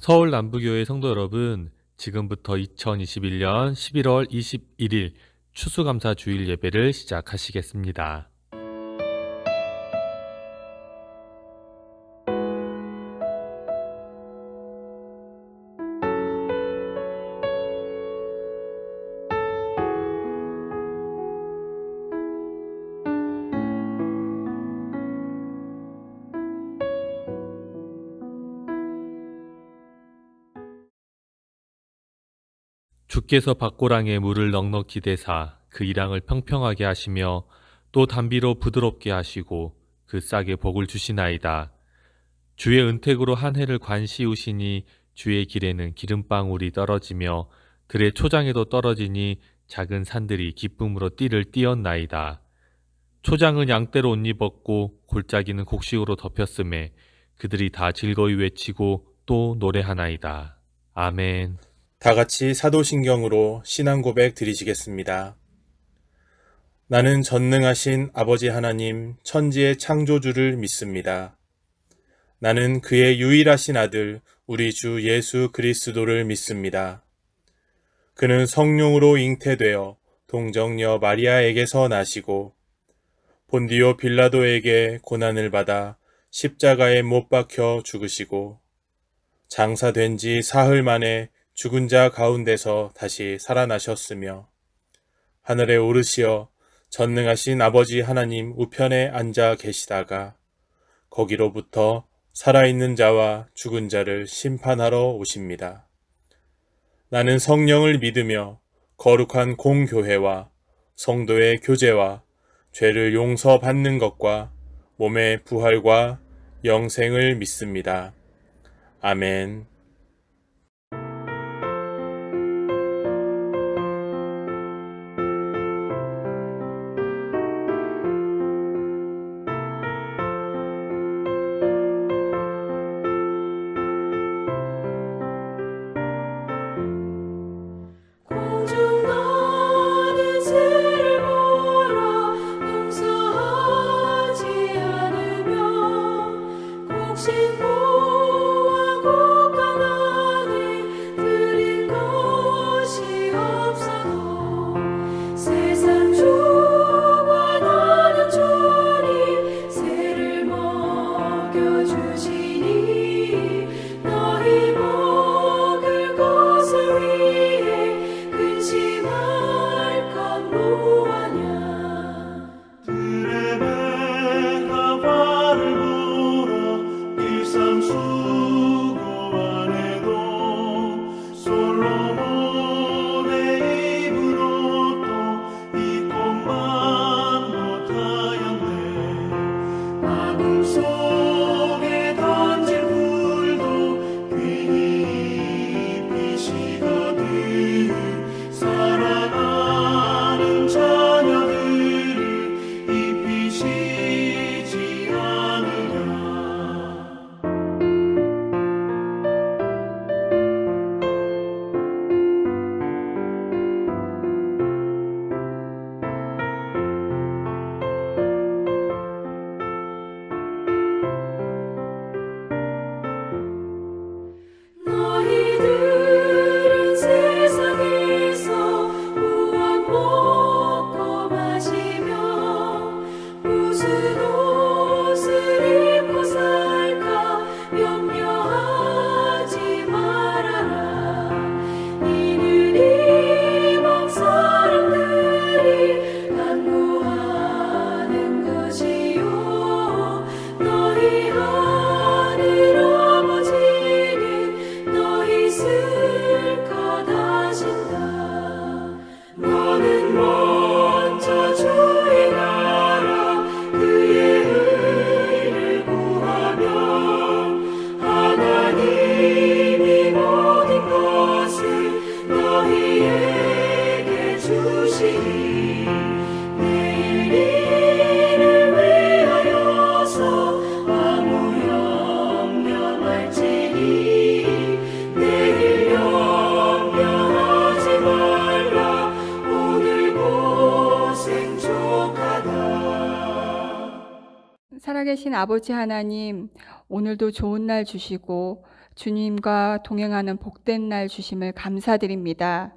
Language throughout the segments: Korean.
서울 남부교회 성도 여러분, 지금부터 2021년 11월 21일 추수감사 주일 예배를 시작하시겠습니다. 주께서 밭고랑에 물을 넉넉히 대사 그 이랑을 평평하게 하시며 또 담비로 부드럽게 하시고 그 싹에 복을 주시나이다. 주의 은택으로 한 해를 관시우시니 주의 길에는 기름방울이 떨어지며 들의 초장에도 떨어지니 작은 산들이 기쁨으로 띠를 띄었나이다. 초장은 양떼로 옷 입었고 골짜기는 곡식으로 덮였음에 그들이 다 즐거이 외치고 또 노래하나이다. 아멘. 다 같이 사도신경으로 신앙 고백 드리시겠습니다. 나는 전능하신 아버지 하나님 천지의 창조주를 믿습니다. 나는 그의 유일하신 아들 우리 주 예수 그리스도를 믿습니다. 그는 성령으로 잉태되어 동정녀 마리아에게서 나시고 본디오 빌라도에게 고난을 받아 십자가에 못 박혀 죽으시고 장사된 지 사흘 만에 죽은 자 가운데서 다시 살아나셨으며 하늘에 오르시어 전능하신 아버지 하나님 우편에 앉아 계시다가 거기로부터 살아있는 자와 죽은 자를 심판하러 오십니다. 나는 성령을 믿으며 거룩한 공교회와 성도의 교제와 죄를 용서받는 것과 몸의 부활과 영생을 믿습니다. 아멘. 살아계신 아버지 하나님, 오늘도 좋은 날 주시고 주님과 동행하는 복된 날 주심을 감사드립니다.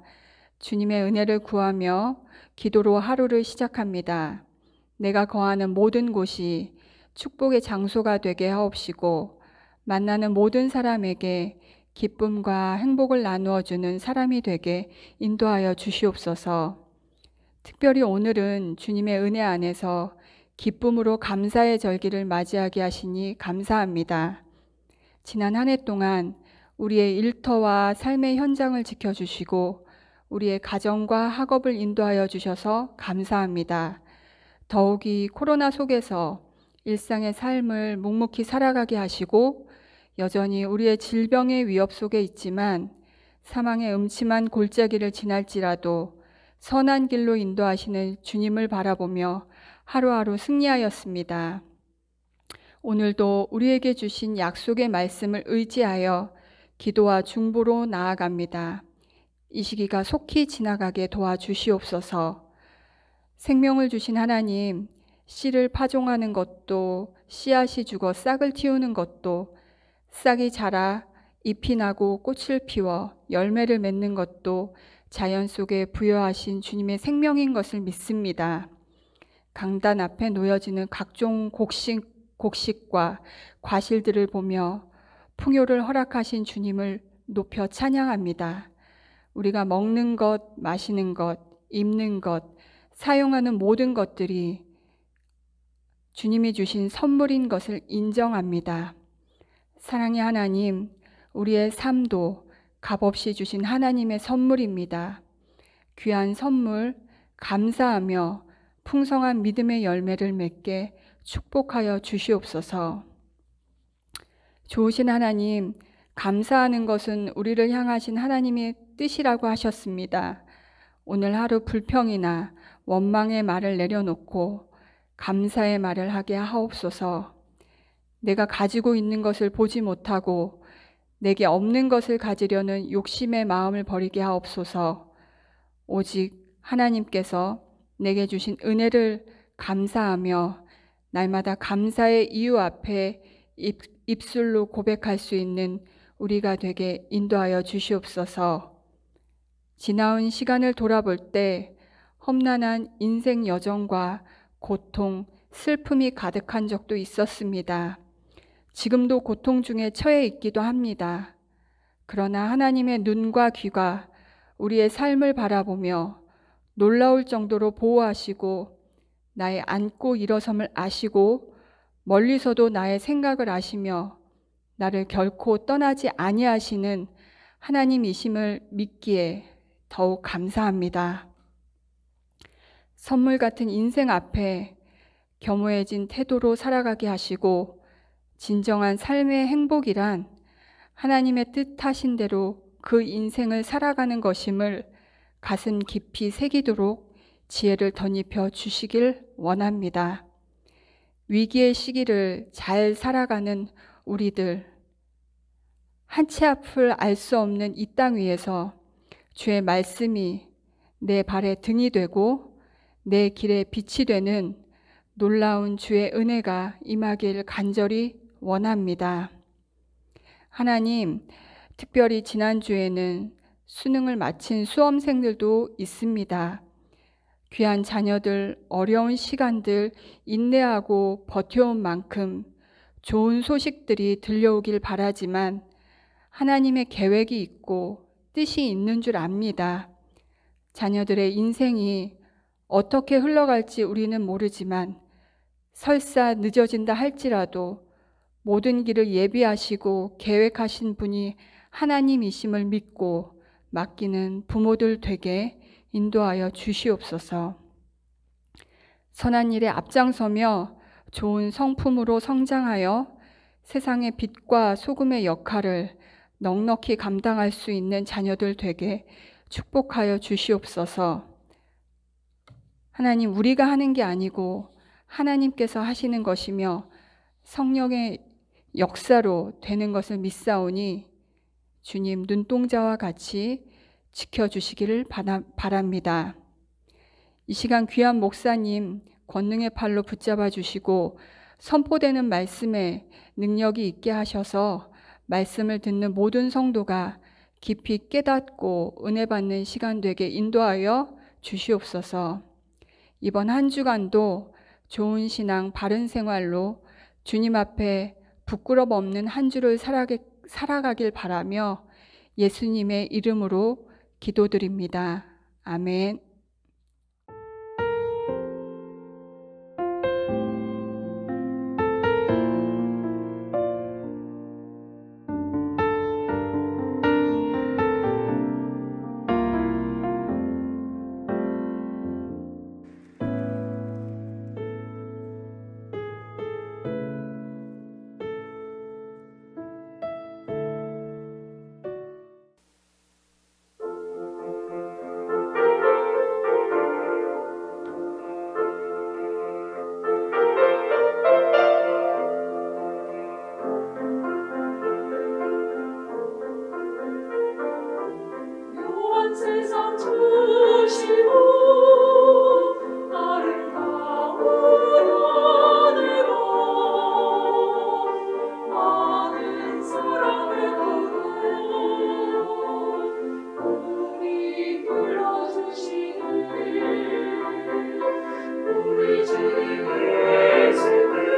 주님의 은혜를 구하며 기도로 하루를 시작합니다. 내가 거하는 모든 곳이 축복의 장소가 되게 하옵시고 만나는 모든 사람에게 기쁨과 행복을 나누어 주는 사람이 되게 인도하여 주시옵소서. 특별히 오늘은 주님의 은혜 안에서 기쁨으로 감사의 절기를 맞이하게 하시니 감사합니다. 지난 한 해 동안 우리의 일터와 삶의 현장을 지켜주시고 우리의 가정과 학업을 인도하여 주셔서 감사합니다. 더욱이 코로나 속에서 일상의 삶을 묵묵히 살아가게 하시고 여전히 우리의 질병의 위협 속에 있지만 사망의 음침한 골짜기를 지날지라도 선한 길로 인도하시는 주님을 바라보며 하루하루 승리하였습니다. 오늘도 우리에게 주신 약속의 말씀을 의지하여 기도와 중보로 나아갑니다. 이 시기가 속히 지나가게 도와주시옵소서. 생명을 주신 하나님, 씨를 파종하는 것도 씨앗이 죽어 싹을 틔우는 것도 싹이 자라 잎이 나고 꽃을 피워 열매를 맺는 것도 자연 속에 부여하신 주님의 생명인 것을 믿습니다. 강단 앞에 놓여지는 각종 곡식과 과실들을 보며 풍요를 허락하신 주님을 높여 찬양합니다. 우리가 먹는 것, 마시는 것, 입는 것, 사용하는 모든 것들이 주님이 주신 선물인 것을 인정합니다. 사랑의 하나님, 우리의 삶도 값없이 주신 하나님의 선물입니다. 귀한 선물 감사하며 풍성한 믿음의 열매를 맺게 축복하여 주시옵소서. 좋으신 하나님, 감사하는 것은 우리를 향하신 하나님의 뜻이라고 하셨습니다. 오늘 하루 불평이나 원망의 말을 내려놓고 감사의 말을 하게 하옵소서. 내가 가지고 있는 것을 보지 못하고 내게 없는 것을 가지려는 욕심의 마음을 버리게 하옵소서. 오직 하나님께서 내게 주신 은혜를 감사하며 날마다 감사의 이유 앞에 입술로 고백할 수 있는 우리가 되게 인도하여 주시옵소서. 지나온 시간을 돌아볼 때 험난한 인생 여정과 고통, 슬픔이 가득한 적도 있었습니다. 지금도 고통 중에 처해 있기도 합니다. 그러나 하나님의 눈과 귀가 우리의 삶을 바라보며 놀라울 정도로 보호하시고 나의 앉고 일어섬을 아시고 멀리서도 나의 생각을 아시며 나를 결코 떠나지 아니하시는 하나님이심을 믿기에 더욱 감사합니다. 선물 같은 인생 앞에 겸허해진 태도로 살아가게 하시고 진정한 삶의 행복이란 하나님의 뜻하신 대로 그 인생을 살아가는 것임을 가슴 깊이 새기도록 지혜를 덧입혀 주시길 원합니다. 위기의 시기를 잘 살아가는 우리들, 한치 앞을 알 수 없는 이 땅 위에서 주의 말씀이 내 발의 등이 되고 내 길의 빛이 되는 놀라운 주의 은혜가 임하길 간절히 원합니다. 하나님, 특별히 지난주에는 수능을 마친 수험생들도 있습니다. 귀한 자녀들 어려운 시간들 인내하고 버텨온 만큼 좋은 소식들이 들려오길 바라지만 하나님의 계획이 있고 뜻이 있는 줄 압니다. 자녀들의 인생이 어떻게 흘러갈지 우리는 모르지만 설사 늦어진다 할지라도 모든 길을 예비하시고 계획하신 분이 하나님이심을 믿고 맡기는 부모들 되게 인도하여 주시옵소서. 선한 일에 앞장서며 좋은 성품으로 성장하여 세상의 빛과 소금의 역할을 넉넉히 감당할 수 있는 자녀들 되게 축복하여 주시옵소서. 하나님, 우리가 하는 게 아니고 하나님께서 하시는 것이며 성령의 역사로 되는 것을 믿사오니 주님 눈동자와 같이 지켜주시기를 바랍니다. 이 시간 귀한 목사님 권능의 팔로 붙잡아 주시고 선포되는 말씀에 능력이 있게 하셔서 말씀을 듣는 모든 성도가 깊이 깨닫고 은혜 받는 시간 되게 인도하여 주시옵소서. 이번 한 주간도 좋은 신앙, 바른 생활로 주님 앞에 부끄럼 없는 한 주를 살아가길 바라며 예수님의 이름으로 기도드립니다. 아멘. 세상 주시고 아름다운 하늘과 많은 사랑을 거둬 우리 불러주시는 우리 주님 예수님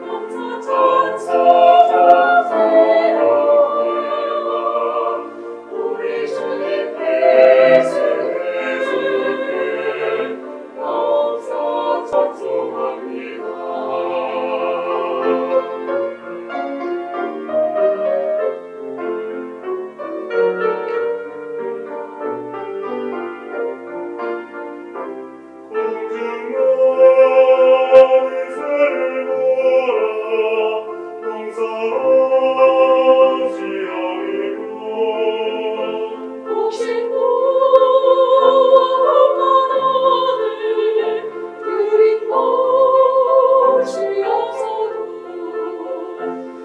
감사 찬송 우리 주님 예수님 감사 찬송합니다.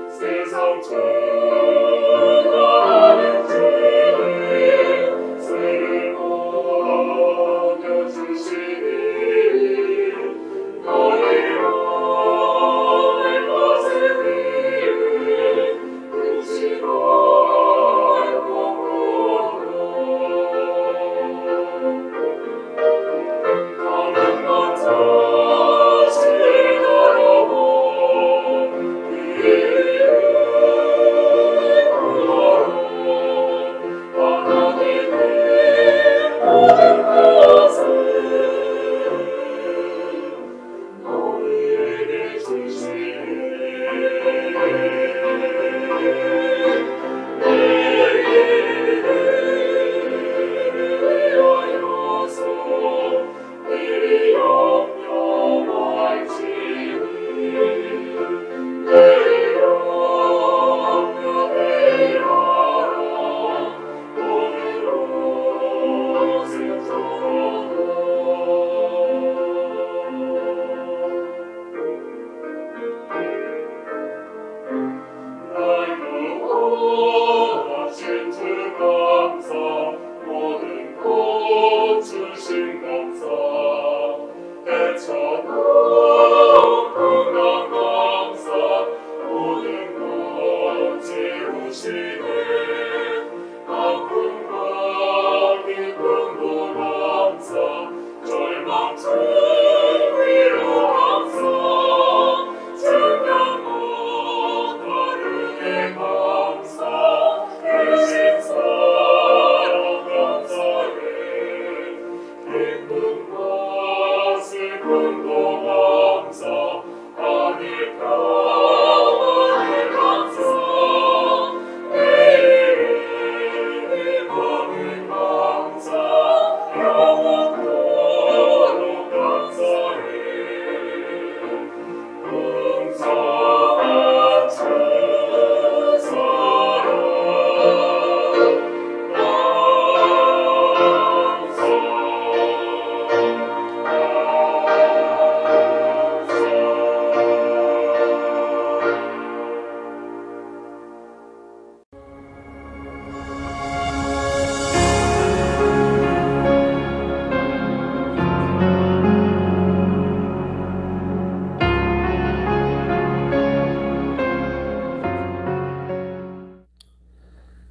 세상 주가는 주님 세를 보여주시니 너희로 할 것을 위해 근심할 공로로 가난한 자식으로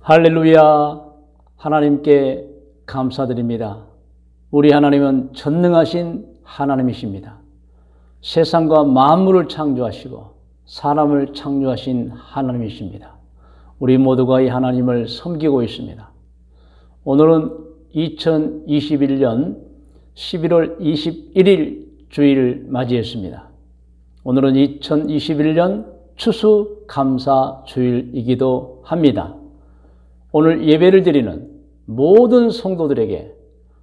할렐루야. 하나님께 감사드립니다. 우리 하나님은 전능하신 하나님이십니다. 세상과 만물을 창조하시고 사람을 창조하신 하나님이십니다. 우리 모두가 이 하나님을 섬기고 있습니다. 오늘은 2021년 11월 21일 주일을 맞이했습니다. 오늘은 2021년 추수감사 주일이기도 합니다. 오늘 예배를 드리는 모든 성도들에게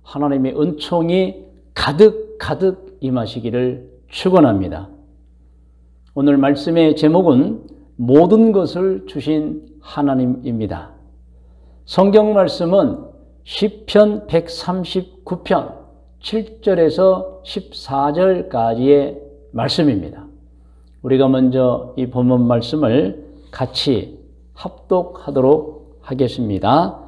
하나님의 은총이 가득 임하시기를 축원합니다. 오늘 말씀의 제목은 모든 것을 주신 하나님입니다. 성경 말씀은 시편 139편 7절에서 14절까지의 말씀입니다. 우리가 먼저 이 본문 말씀을 같이 합독하도록 하겠습니다.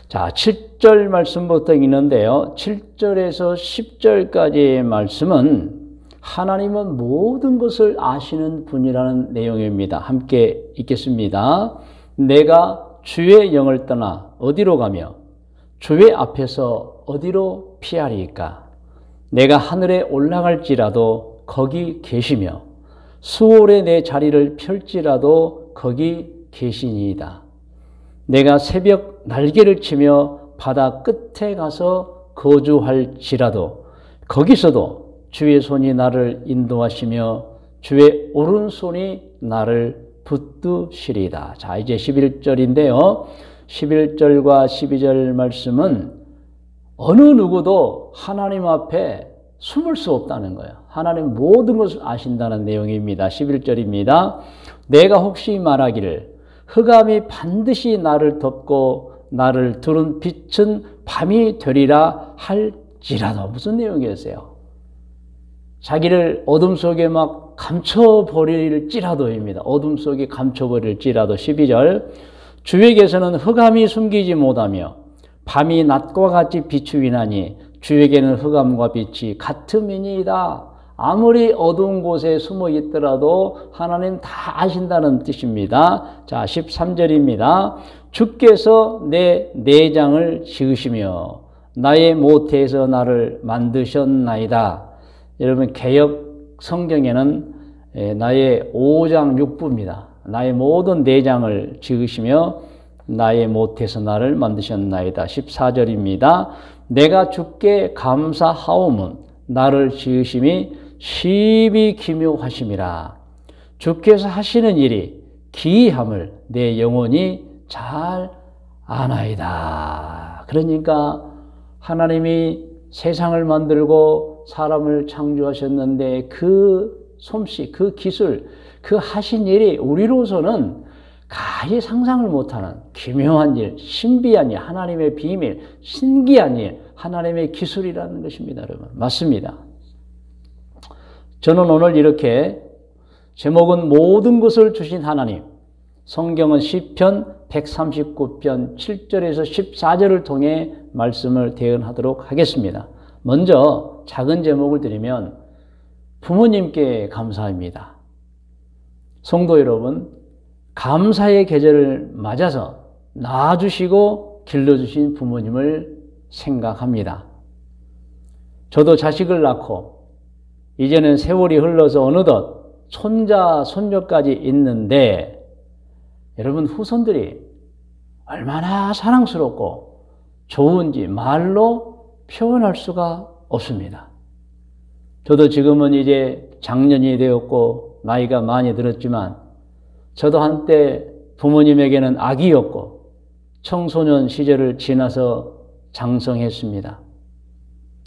자, 7절 말씀부터 읽는데요. 7절에서 10절까지의 말씀은 하나님은 모든 것을 아시는 분이라는 내용입니다. 함께 읽겠습니다. 내가 주의 영을 떠나 어디로 가며 주의 앞에서 어디로 피하리이까? 내가 하늘에 올라갈지라도 거기 계시며 수월에 내 자리를 펼지라도 거기 계시니이다. 내가 새벽 날개를 치며 바다 끝에 가서 거주할지라도 거기서도 주의 손이 나를 인도하시며 주의 오른손이 나를 붙드시리다. 자, 이제 11절인데요. 11절과 12절 말씀은 어느 누구도 하나님 앞에 숨을 수 없다는 거예요. 하나님 모든 것을 아신다는 내용입니다. 11절입니다. 내가 혹시 말하기를 흑암이 반드시 나를 덮고 나를 두른 빛은 밤이 되리라 할지라도. 무슨 내용이었어요? 자기를 어둠 속에 막 감춰버릴지라도입니다. 어둠 속에 감춰버릴지라도. 12절 주에게서는 흑암이 숨기지 못하며 밤이 낮과 같이 비추이나니 주에게는 흑암과 빛이 같음이니이다. 아무리 어두운 곳에 숨어 있더라도 하나님 다 아신다는 뜻입니다. 자, 13절입니다. 주께서 내 내장을 지으시며 나의 모태에서 나를 만드셨나이다. 여러분, 개역 성경에는 나의 5장 6부입니다. 나의 모든 내장을 지으시며 나의 모태에서 나를 만드셨나이다. 14절입니다. 내가 주께 감사하오문 나를 지으심이 십이 기묘하심이라. 주께서 하시는 일이 기이함을 내 영혼이 잘 아나이다. 그러니까 하나님이 세상을 만들고 사람을 창조하셨는데 그 솜씨, 그 기술, 그 하신 일이 우리로서는 가히 상상을 못하는 기묘한 일, 신비한 일, 하나님의 비밀, 신기한 일, 하나님의 기술이라는 것입니다. 여러분, 맞습니다. 저는 오늘 이렇게 제목은 모든 것을 주신 하나님, 성경은 시편 139편 7절에서 14절을 통해 말씀을 대언하도록 하겠습니다. 먼저 작은 제목을 드리면 부모님께 감사합니다. 성도 여러분, 감사의 계절을 맞아서 낳아주시고 길러주신 부모님을 생각합니다. 저도 자식을 낳고 이제는 세월이 흘러서 어느덧 손자, 손녀까지 있는데 여러분, 후손들이 얼마나 사랑스럽고 좋은지 말로 표현할 수가 없습니다. 저도 지금은 이제 장년이 되었고 나이가 많이 들었지만 저도 한때 부모님에게는 아기였고 청소년 시절을 지나서 장성했습니다.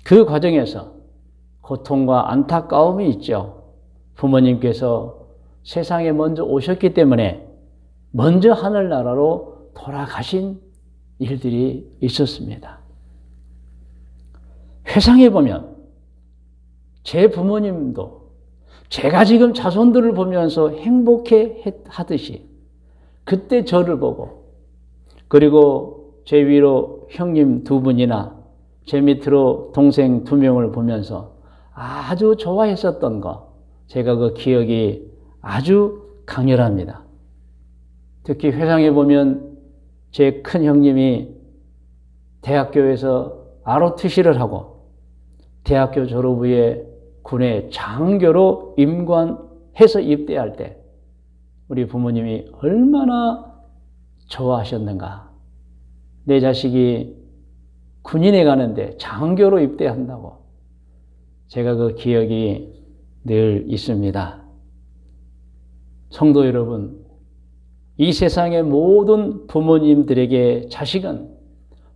그 과정에서 고통과 안타까움이 있죠. 부모님께서 세상에 먼저 오셨기 때문에 먼저 하늘나라로 돌아가신 일들이 있었습니다. 회상해 보면 제 부모님도 제가 지금 자손들을 보면서 행복해 하듯이 그때 저를 보고, 그리고 제 위로 형님 2분이나 제 밑으로 동생 2명을 보면서 아주 좋아했었던 거, 제가 그 기억이 아주 강렬합니다. 특히 회상해 보면 제 큰 형님이 대학교에서 ROTC를 하고 대학교 졸업 후에 군에 장교로 임관해서 입대할 때 우리 부모님이 얼마나 좋아하셨는가. 내 자식이 군인에 가는데 장교로 입대한다고. 제가 그 기억이 늘 있습니다. 성도 여러분, 이 세상의 모든 부모님들에게 자식은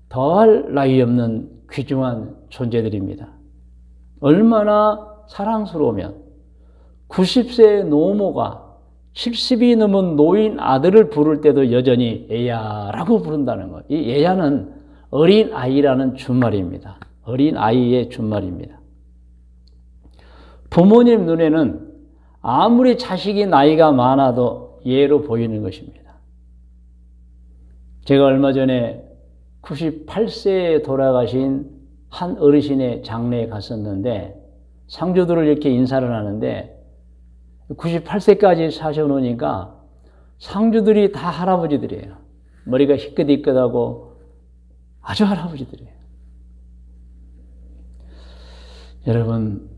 더할 나위 없는 귀중한 존재들입니다. 얼마나 사랑스러우면 90세의 노모가 70이 넘은 노인 아들을 부를 때도 여전히 애야라고 부른다는 것. 이 애야는 어린 아이라는 준말입니다. 어린 아이의 준말입니다. 부모님 눈에는 아무리 자식이 나이가 많아도 예로 보이는 것입니다. 제가 얼마 전에 98세에 돌아가신 한 어르신의 장례에 갔었는데 상주들을 이렇게 인사를 하는데 98세까지 사셔놓으니까 상주들이 다 할아버지들이에요. 머리가 희끗희끗하고 아주 할아버지들이에요. 여러분,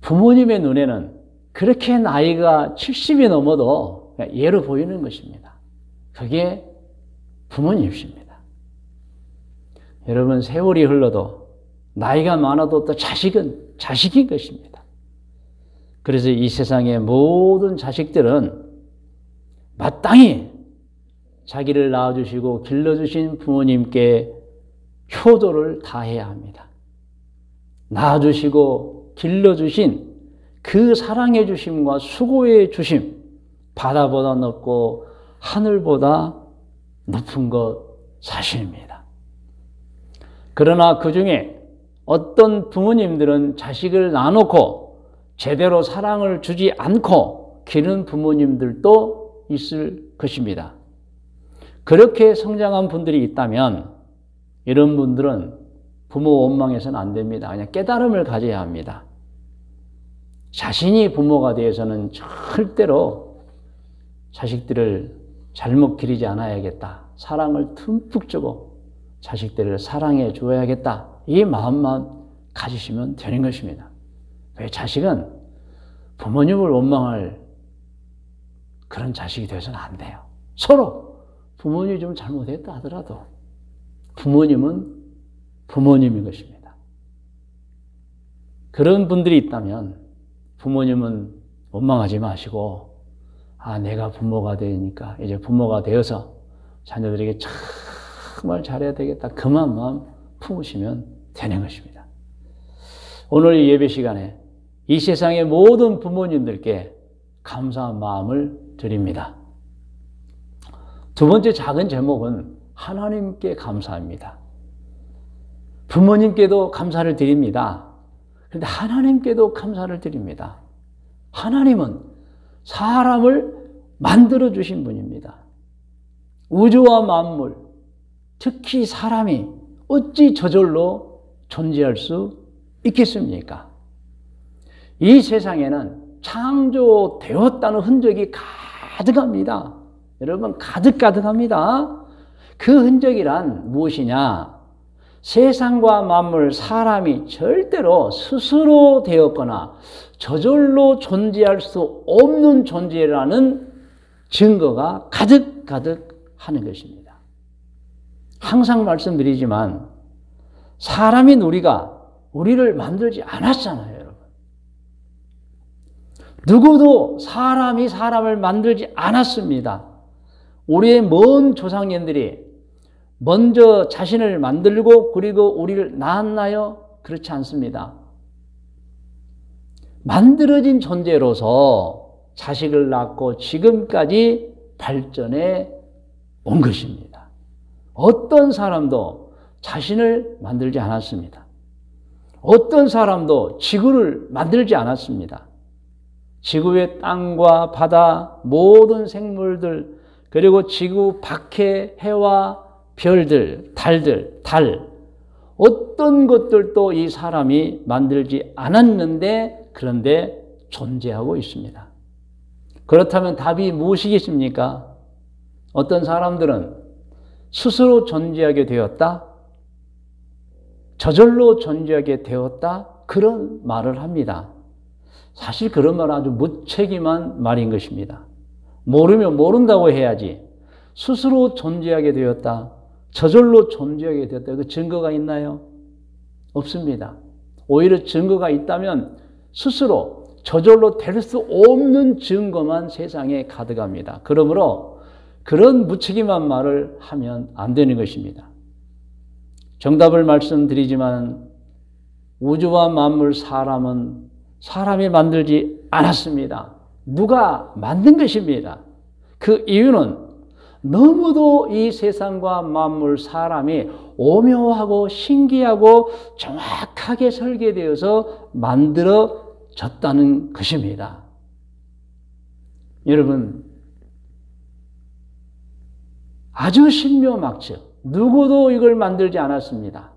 부모님의 눈에는 그렇게 나이가 70이 넘어도 예로 보이는 것입니다. 그게 부모님이십니다. 여러분, 세월이 흘러도 나이가 많아도 또 자식은 자식인 것입니다. 그래서 이 세상의 모든 자식들은 마땅히 자기를 낳아주시고 길러주신 부모님께 효도를 다해야 합니다. 낳아주시고 길러주신 그 사랑해 주심과 수고해 주심, 바다보다 높고 하늘보다 높은 것 사실입니다. 그러나 그 중에 어떤 부모님들은 자식을 낳아놓고 제대로 사랑을 주지 않고 기른 부모님들도 있을 것입니다. 그렇게 성장한 분들이 있다면 이런 분들은 부모 원망해서는 안 됩니다. 그냥 깨달음을 가져야 합니다. 자신이 부모가 되어서는 절대로 자식들을 잘못 기르지 않아야겠다. 사랑을 듬뿍 주고 자식들을 사랑해 줘야겠다. 이 마음만 가지시면 되는 것입니다. 왜 자식은 부모님을 원망할 그런 자식이 되어서는 안 돼요. 서로 부모님이 좀 잘못했다 하더라도 부모님은 부모님인 것입니다. 그런 분들이 있다면 부모님은 원망하지 마시고 내가 부모가 되니까 이제 부모가 되어서 자녀들에게 정말 잘해야 되겠다. 그 마음만 품으시면 되는 것입니다. 오늘 이 예배 시간에 이 세상의 모든 부모님들께 감사한 마음을 드립니다. 두 번째 작은 제목은 하나님께 감사합니다. 부모님께도 감사를 드립니다. 그런데 하나님께도 감사를 드립니다. 하나님은 사람을 만들어 주신 분입니다. 우주와 만물, 특히 사람이 어찌 저절로 존재할 수 있겠습니까? 이 세상에는 창조되었다는 흔적이 가득합니다. 여러분, 가득합니다. 그 흔적이란 무엇이냐? 세상과 만물, 사람이 절대로 스스로 되었거나 저절로 존재할 수 없는 존재라는 증거가 가득하는 것입니다. 항상 말씀드리지만 사람인 우리를 만들지 않았잖아요, 여러분. 누구도 사람이 사람을 만들지 않았습니다. 우리의 먼 조상님들이 먼저 자신을 만들고 그리고 우리를 낳았나요? 그렇지 않습니다. 만들어진 존재로서 자식을 낳고 지금까지 발전해 온 것입니다. 어떤 사람도 자신을 만들지 않았습니다. 어떤 사람도 지구를 만들지 않았습니다. 지구의 땅과 바다, 모든 생물들, 그리고 지구 밖의 해와 별들, 달, 어떤 것들도 이 사람이 만들지 않았는데 그런데 존재하고 있습니다. 그렇다면 답이 무엇이겠습니까? 어떤 사람들은 스스로 존재하게 되었다, 저절로 존재하게 되었다, 그런 말을 합니다. 사실 그런 말은 아주 무책임한 말인 것입니다. 모르면 모른다고 해야지. 스스로 존재하게 되었다, 저절로 존재하게 되었다, 그 증거가 있나요? 없습니다. 오히려 증거가 있다면 스스로 저절로 될 수 없는 증거만 세상에 가득합니다. 그러므로 그런 무책임한 말을 하면 안 되는 것입니다. 정답을 말씀드리지만 우주와 만물, 사람은 사람이 만들지 않았습니다. 누가 만든 것입니다. 그 이유는 너무도 이 세상과 만물, 사람이 오묘하고 신기하고 정확하게 설계되어서 만들어졌다는 것입니다. 여러분, 아주 신묘막측, 누구도 이걸 만들지 않았습니다.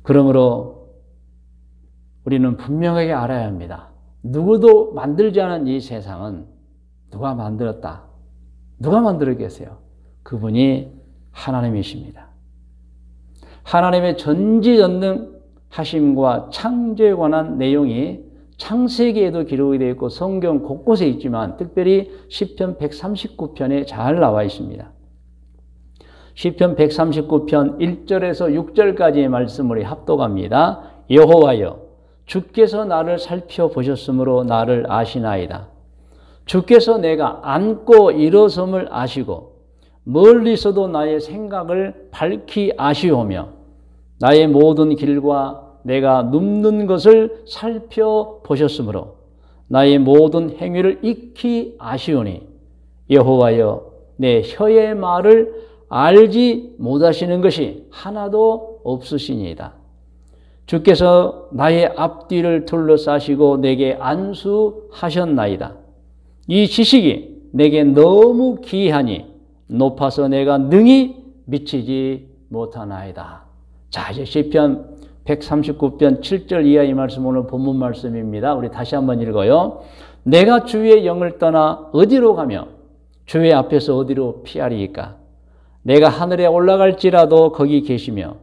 그러므로 우리는 분명하게 알아야 합니다. 누구도 만들지 않은 이 세상은 누가 만들었다? 누가 만들었겠어요? 그분이 하나님이십니다. 하나님의 전지전능하심과 창조에 관한 내용이 창세기에도 기록이 되어 있고 성경 곳곳에 있지만 특별히 시편 139편에 잘 나와 있습니다. 시편 139편 1절에서 6절까지의 말씀을 합독합니다. 여호와여, 주께서 나를 살펴보셨으므로 나를 아시나이다. 주께서 내가 앉고 일어섬을 아시고 멀리서도 나의 생각을 밝히 아시오며 나의 모든 길과 내가 눕는 것을 살펴보셨으므로 나의 모든 행위를 익히 아시오니 여호와여, 내 혀의 말을 알지 못하시는 것이 하나도 없으시니이다. 주께서 나의 앞뒤를 둘러싸시고 내게 안수하셨나이다. 이 지식이 내게 너무 귀하니 높아서 내가 능히 미치지 못하나이다. 자, 이제 시편 139편 7절 이하의 말씀, 오늘 본문 말씀입니다. 우리 다시 한번 읽어요. 내가 주의 영을 떠나 어디로 가며 주의 앞에서 어디로 피하리이까? 내가 하늘에 올라갈지라도 거기 계시며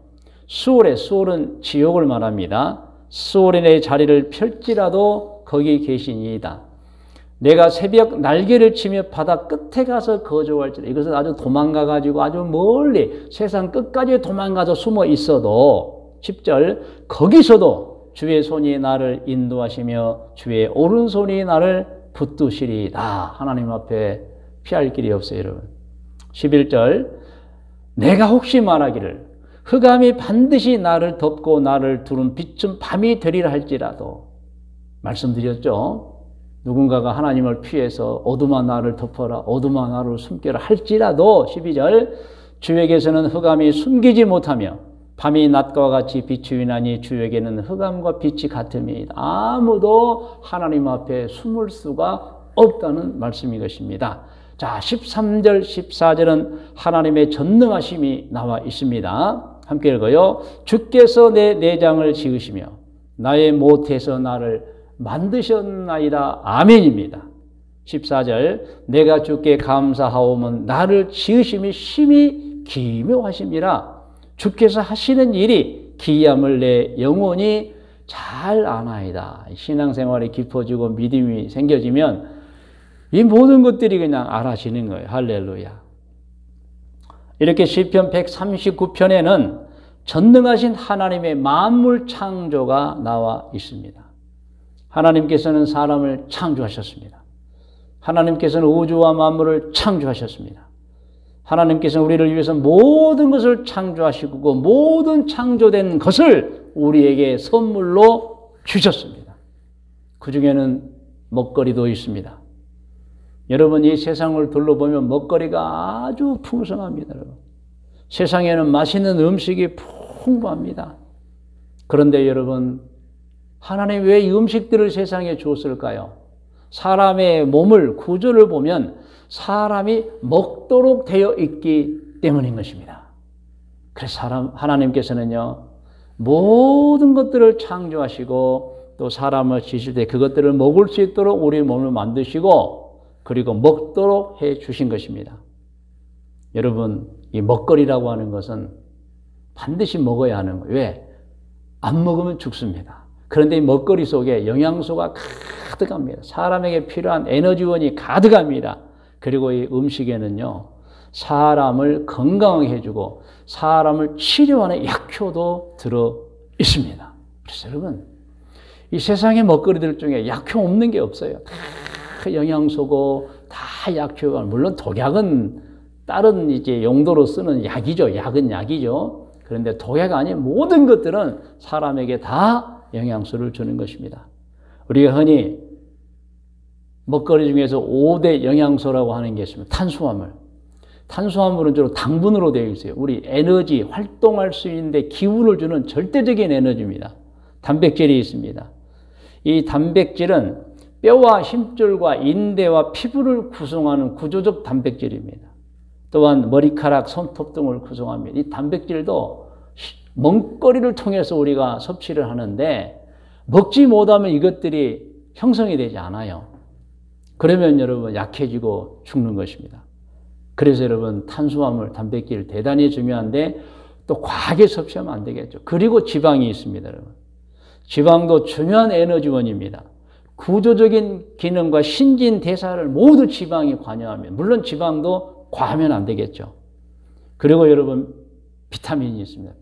수월에, 수월은 지옥을 말합니다. 수월에 내 자리를 펼지라도 거기 계시니이다. 내가 새벽 날개를 치며 바다 끝에 가서 거주할지라. 이것은 아주 도망가가지고 아주 멀리 세상 끝까지 도망가서 숨어 있어도 10절 거기서도 주의 손이 나를 인도하시며 주의 오른손이 나를 붙드시리이다. 하나님 앞에 피할 길이 없어요, 여러분. 11절 내가 혹시 말하기를 흑암이 반드시 나를 덮고 나를 두른 빛은 밤이 되리라 할지라도, 말씀드렸죠. 누군가가 하나님을 피해서 어둠아 나를 덮어라, 어둠아 나를 숨겨라 할지라도 12절 주에게서는 흑암이 숨기지 못하며 밤이 낮과 같이 비추이나니 주에게는 흑암과 빛이 같음이다. 아무도 하나님 앞에 숨을 수가 없다는 말씀이 것입니다. 자, 13절 14절은 하나님의 전능하심이 나와 있습니다. 함께 읽어요. 주께서 내 내장을 지으시며 나의 모태에서 나를 만드셨나이다. 아멘입니다. 14절 내가 주께 감사하오면 나를 지으심이 심히 기묘하심이라. 주께서 하시는 일이 기이함을 내 영혼이 잘 아나이다. 신앙생활이 깊어지고 믿음이 생겨지면 이 모든 것들이 그냥 알아지는 거예요. 할렐루야. 이렇게 시편 139편에는 전능하신 하나님의 만물 창조가 나와 있습니다. 하나님께서는 사람을 창조하셨습니다. 하나님께서는 우주와 만물을 창조하셨습니다. 하나님께서는 우리를 위해서 모든 것을 창조하시고 모든 창조된 것을 우리에게 선물로 주셨습니다. 그 중에는 먹거리도 있습니다. 여러분, 이 세상을 둘러보면 먹거리가 아주 풍성합니다. 여러분. 세상에는 맛있는 음식이 풍부합니다. 그런데 여러분, 하나님 왜 이 음식들을 세상에 주었을까요? 사람의 몸을, 구조를 보면 사람이 먹도록 되어 있기 때문인 것입니다. 그래서 하나님께서는요, 모든 것들을 창조하시고 또 사람을 지실 때 그것들을 먹을 수 있도록 우리 몸을 만드시고, 그리고 먹도록 해 주신 것입니다. 여러분, 이 먹거리라고 하는 것은 반드시 먹어야 하는 거예요. 왜? 안 먹으면 죽습니다. 그런데 이 먹거리 속에 영양소가 가득합니다. 사람에게 필요한 에너지원이 가득합니다. 그리고 이 음식에는요, 사람을 건강하게 해주고 사람을 치료하는 약효도 들어 있습니다. 그래서 여러분, 이 세상의 먹거리들 중에 약효 없는 게 없어요. 다 영양소고 다 약효가, 물론 독약은 다른 이제 용도로 쓰는 약이죠. 약은 약이죠. 그런데 독약 아닌 모든 것들은 사람에게 다 영양소를 주는 것입니다. 우리가 흔히 먹거리 중에서 5대 영양소라고 하는 게 있습니다. 탄수화물. 탄수화물은 주로 당분으로 되어 있어요. 우리 에너지, 활동할 수 있는데 기운을 주는 절대적인 에너지입니다. 단백질이 있습니다. 이 단백질은 뼈와 힘줄과 인대와 피부를 구성하는 구조적 단백질입니다. 또한 머리카락, 손톱 등을 구성합니다. 이 단백질도 먹거리를 통해서 우리가 섭취를 하는데 먹지 못하면 이것들이 형성이 되지 않아요. 그러면 여러분 약해지고 죽는 것입니다. 그래서 여러분 탄수화물, 단백질 대단히 중요한데 또 과하게 섭취하면 안 되겠죠. 그리고 지방이 있습니다, 여러분. 지방도 중요한 에너지원입니다. 구조적인 기능과 신진대사를 모두 지방이 관여합니다. 물론 지방도 과하면 안 되겠죠. 그리고 여러분 비타민이 있습니다.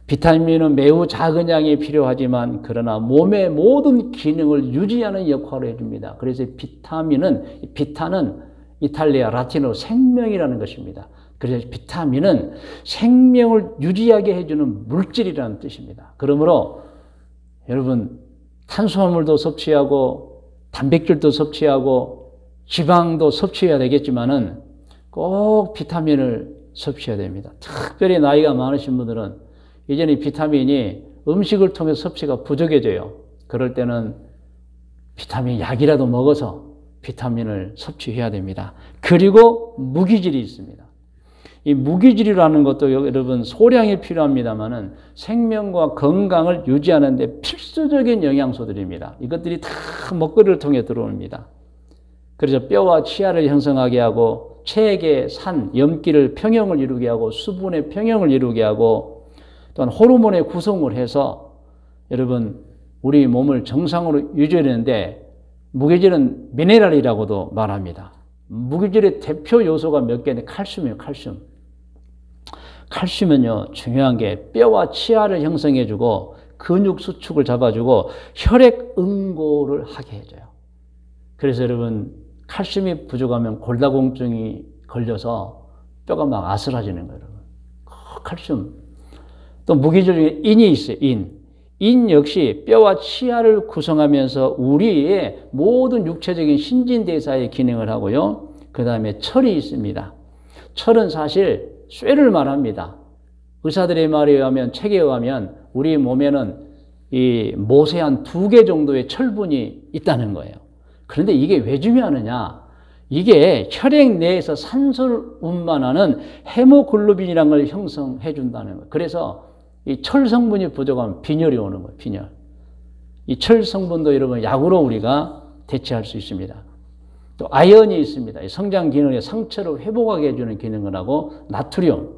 비타민은 매우 작은 양이 필요하지만 그러나 몸의 모든 기능을 유지하는 역할을 해줍니다. 그래서 비타는 이탈리아 라틴어로 생명이라는 것입니다. 그래서 비타민은 생명을 유지하게 해주는 물질이라는 뜻입니다. 그러므로 여러분 탄수화물도 섭취하고 단백질도 섭취하고 지방도 섭취해야 되겠지만은 꼭 비타민을 섭취해야 됩니다. 특별히 나이가 많으신 분들은 이제는 비타민이 음식을 통해서 섭취가 부족해져요. 그럴 때는 비타민 약이라도 먹어서 비타민을 섭취해야 됩니다. 그리고 무기질이 있습니다. 이 무기질이라는 것도 여러분 소량이 필요합니다만은 생명과 건강을 유지하는 데 필수적인 영양소들입니다. 이것들이 다 먹거리를 통해 들어옵니다. 그래서 뼈와 치아를 형성하게 하고 체액의 산, 염기를 평형을 이루게 하고 수분의 평형을 이루게 하고 또한 호르몬의 구성을 해서 여러분 우리 몸을 정상으로 유지하는데 무기질은 미네랄이라고도 말합니다. 무기질의 대표 요소가 몇 개인데 칼슘이에요. 칼슘은요 중요한 게 뼈와 치아를 형성해주고 근육 수축을 잡아주고 혈액 응고를 하게 해줘요. 그래서 여러분 칼슘이 부족하면 골다공증이 걸려서 뼈가 막 아슬아지는 거예요. 여러분. 칼슘. 또 무기질 중에 인이 있어요. 인 역시 뼈와 치아를 구성하면서 우리의 모든 육체적인 신진대사의 기능을 하고요. 그 다음에 철이 있습니다. 철은 사실 쇠를 말합니다. 의사들의 말에 의하면, 책에 의하면 우리 몸에는 이 못에 한 2개 정도의 철분이 있다는 거예요. 그런데 이게 왜 중요하느냐? 이게 혈액 내에서 산소를 운반하는 헤모글로빈이라는 걸 형성해 준다는 거예요. 그래서 이 철 성분이 부족하면 빈혈이 오는 거예요. 빈혈. 이 철 성분도 여러분 약으로 우리가 대체할 수 있습니다. 또 아연이 있습니다. 성장 기능에 상처를 회복하게 해주는 기능을 하고 나트륨.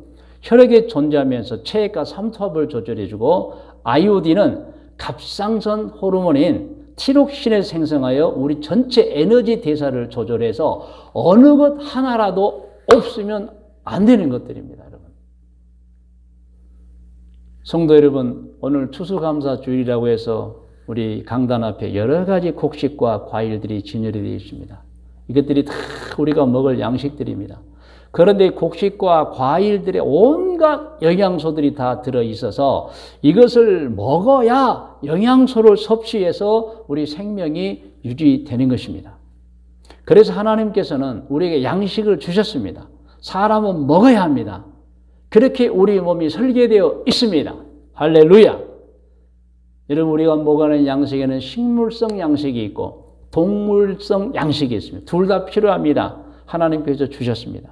혈액에 존재하면서 체액과 삼투압을 조절해주고 아이오딘은 갑상선 호르몬인 티록신을 생성하여 우리 전체 에너지 대사를 조절해서 어느 것 하나라도 없으면 안 되는 것들입니다. 여러분. 성도 여러분, 오늘 추수감사주일이라고 해서 우리 강단 앞에 여러 가지 곡식과 과일들이 진열이 되어 있습니다. 이것들이 다 우리가 먹을 양식들입니다. 그런데 곡식과 과일들의 온갖 영양소들이 다 들어있어서 이것을 먹어야 영양소를 섭취해서 우리 생명이 유지되는 것입니다. 그래서 하나님께서는 우리에게 양식을 주셨습니다. 사람은 먹어야 합니다. 그렇게 우리 몸이 설계되어 있습니다. 할렐루야! 여러분 우리가 먹어가는 양식에는 식물성 양식이 있고 동물성 양식이 있습니다. 둘 다 필요합니다. 하나님께서 주셨습니다.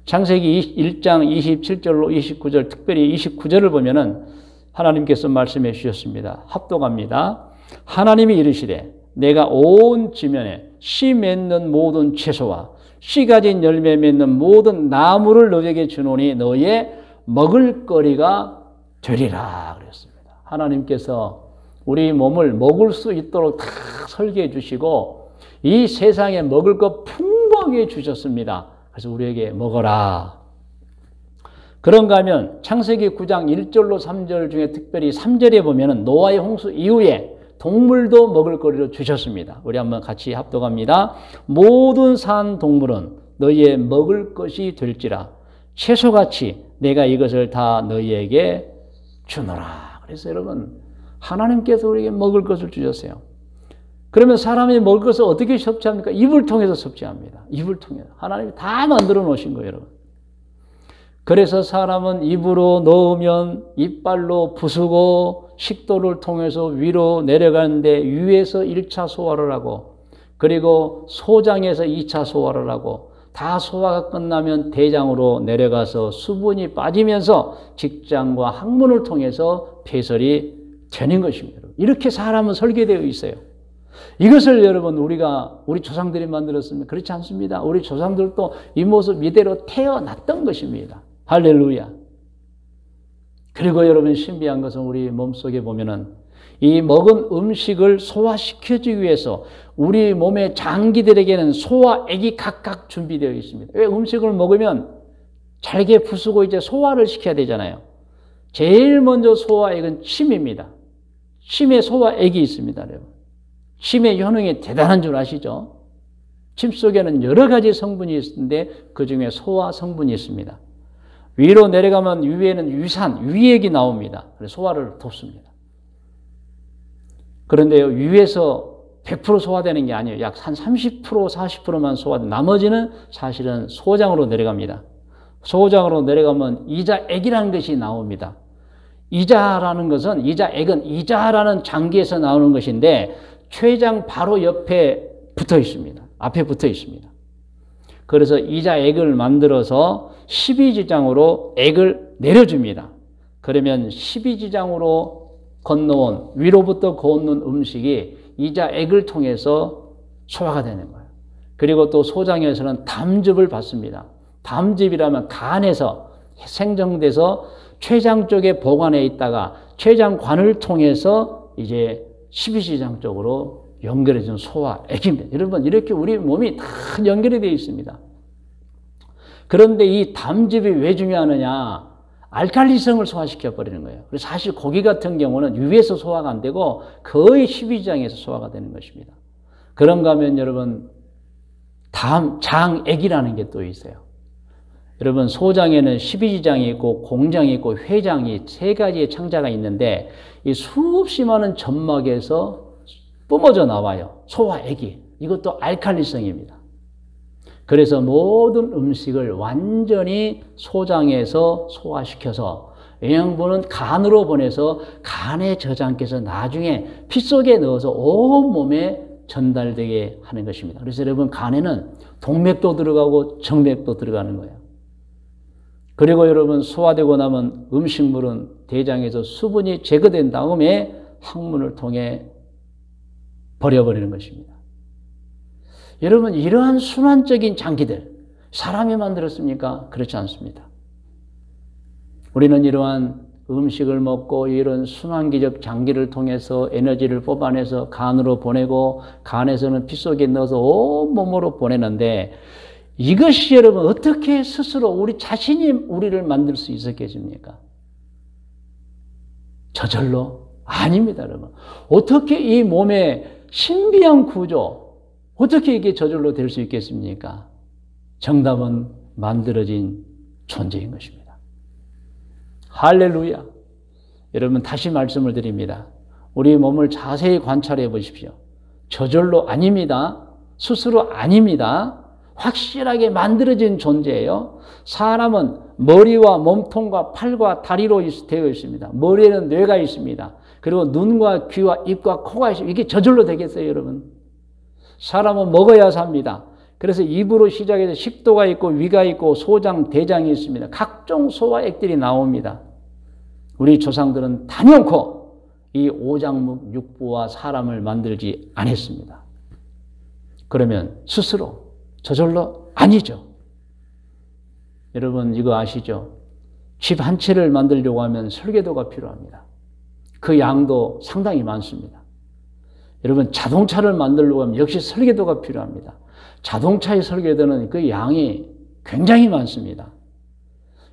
창세기 1장 27절로 29절, 특별히 29절을 보면은 하나님께서 말씀해 주셨습니다. 합독합니다. 하나님이 이르시되 내가 온 지면에 씨 맺는 모든 채소와 씨 가진 열매 맺는 모든 나무를 너에게 주노니 너의 먹을거리가 되리라 그랬습니다. 하나님께서 우리 몸을 먹을 수 있도록 다 설계해 주시고 이 세상에 먹을 것 풍부하게 주셨습니다. 그래서 우리에게 먹어라. 그런가 하면 창세기 9장 1절로 3절 중에 특별히 3절에 보면은 노아의 홍수 이후에 동물도 먹을 거리로 주셨습니다. 우리 한번 같이 합독합니다. 모든 산 동물은 너희의 먹을 것이 될지라 채소같이 내가 이것을 다 너희에게 주노라. 그래서 여러분 하나님께서 우리에게 먹을 것을 주셨어요. 그러면 사람이 먹을 것을 어떻게 섭취합니까? 입을 통해서 섭취합니다. 입을 통해서. 하나님이 다 만들어 놓으신 거예요, 여러분. 그래서 사람은 입으로 넣으면 이빨로 부수고 식도를 통해서 위로 내려가는데 위에서 1차 소화를 하고 그리고 소장에서 2차 소화를 하고 다 소화가 끝나면 대장으로 내려가서 수분이 빠지면서 직장과 항문을 통해서 배설이 되는 것입니다. 이렇게 사람은 설계되어 있어요. 이것을 여러분 우리 조상들이 만들었습니다. 그렇지 않습니다. 우리 조상들도 이 모습 이대로 태어났던 것입니다. 할렐루야. 그리고 여러분 신비한 것은 우리 몸속에 보면은 이 먹은 음식을 소화시켜주기 위해서 우리 몸의 장기들에게는 소화액이 각각 준비되어 있습니다. 왜 음식을 먹으면 잘게 부수고 이제 소화를 시켜야 되잖아요. 제일 먼저 소화액은 침입니다. 침에 소화액이 있습니다. 여러분. 침의 효능이 대단한 줄 아시죠? 침 속에는 여러 가지 성분이 있는데 그 중에 소화 성분이 있습니다. 위로 내려가면 위에는 위액이 나옵니다. 그래서 소화를 돕습니다. 그런데요, 위에서 100% 소화되는 게 아니에요. 약 한 30%, 40%만 소화돼. 나머지는 사실은 소장으로 내려갑니다. 소장으로 내려가면 이자액이라는 것이 나옵니다. 이자액은 이자라는 장기에서 나오는 것인데 췌장 바로 옆에 붙어 있습니다. 앞에 붙어 있습니다. 그래서 이자액을 만들어서 12지장으로 액을 내려줍니다. 그러면 12지장으로 건너온 위로부터 건너온 음식이 이자액을 통해서 소화가 되는 거예요. 그리고 또 소장에서는 담즙을 받습니다. 담즙이라면 간에서 생성돼서 췌장 쪽에 보관해 있다가 췌장관을 통해서 이제 12지장 쪽으로 연결해준 소화액입니다. 여러분 이렇게 우리 몸이 다 연결이 되어 있습니다. 그런데 이 담즙이 왜 중요하느냐? 알칼리성을 소화시켜버리는 거예요. 그래서 사실 고기 같은 경우는 위에서 소화가 안 되고 거의 12지장에서 소화가 되는 것입니다. 그런가 하면 여러분 장액이라는 게 또 있어요. 여러분 소장에는 12지장이 있고 공장이 있고 회장이 세 가지의 창자가 있는데 이 수없이 많은 점막에서 뿜어져 나와요. 소화액이. 이것도 알칼리성입니다. 그래서 모든 음식을 완전히 소장에서 소화시켜서 영양분은 간으로 보내서 간에 저장해서 나중에 피 속에 넣어서 온몸에 전달되게 하는 것입니다. 그래서 여러분 간에는 동맥도 들어가고 정맥도 들어가는 거예요. 그리고 여러분 소화되고 남은 음식물은 대장에서 수분이 제거된 다음에 항문을 통해 버려버리는 것입니다. 여러분 이러한 순환적인 장기들 사람이 만들었습니까? 그렇지 않습니다. 우리는 이러한 음식을 먹고 이런 순환기적 장기를 통해서 에너지를 뽑아내서 간으로 보내고 간에서는 피 속에 넣어서 온몸으로 보내는데 이것이 여러분 어떻게 스스로 우리 자신이 우리를 만들 수 있었겠습니까? 저절로? 아닙니다, 여러분. 어떻게 이 몸의 신비한 구조, 어떻게 이게 저절로 될 수 있겠습니까? 정답은 만들어진 존재인 것입니다. 할렐루야. 여러분 다시 말씀을 드립니다. 우리 몸을 자세히 관찰해 보십시오. 저절로 아닙니다. 스스로 아닙니다. 확실하게 만들어진 존재예요. 사람은 머리와 몸통과 팔과 다리로 되어 있습니다. 머리에는 뇌가 있습니다. 그리고 눈과 귀와 입과 코가 있습니다. 이게 저절로 되겠어요, 여러분? 사람은 먹어야 삽니다. 그래서 입으로 시작해서 식도가 있고 위가 있고 소장, 대장이 있습니다. 각종 소화액들이 나옵니다. 우리 조상들은 단연코 이 오장육부와 사람을 만들지 않았습니다. 그러면 스스로 저절로 아니죠. 여러분 이거 아시죠? 집 한 채를 만들려고 하면 설계도가 필요합니다. 그 양도 상당히 많습니다. 여러분 자동차를 만들려고 하면 역시 설계도가 필요합니다. 자동차의 설계도는 그 양이 굉장히 많습니다.